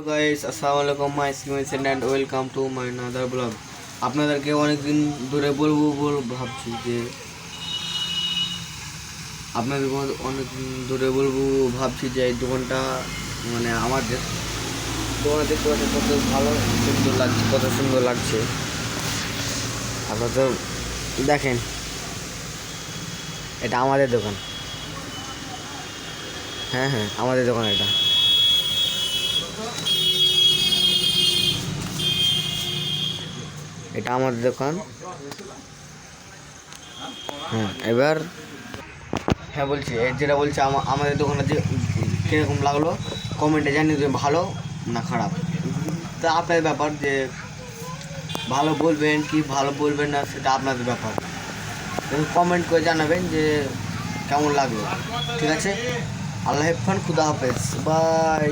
Hello guys, আসসালামু আলাইকুম। My স্কিমেশন and welcome to my another blog. আপনাদেরকে অনেক দিন ধরে ভাবছি যে আপনাদেরকে অনেক দিন ধরে ভাবছি যে এই দোকানটা মানে আমাদের দোকানে দেখতে পাচ্ছেন কত ভালো সুন্দর লাগছে, কত সুন্দর লাগছে। আপনারা তো দেখেন, এটা আমাদের দোকান। হ্যাঁ হ্যাঁ, আমাদের দোকান এটা। এটা আমাদের দোকান। হ্যাঁ, এবার হ্যাঁ বলছি, যেটা বলছি আমাদের দোকানে যে কীরকম লাগলো কমেন্টে জানিয়ে দেবেন, ভালো না খারাপ। তা আপনাদের ব্যাপার যে ভালো বলবেন কি ভালো বলবেন না, সেটা আপনাদের ব্যাপার। কমেন্ট করে জানাবেন যে কেমন লাগলো। ঠিক আছে, আল্লাহ হাফেজ, খুদা হাফেজ, বাই।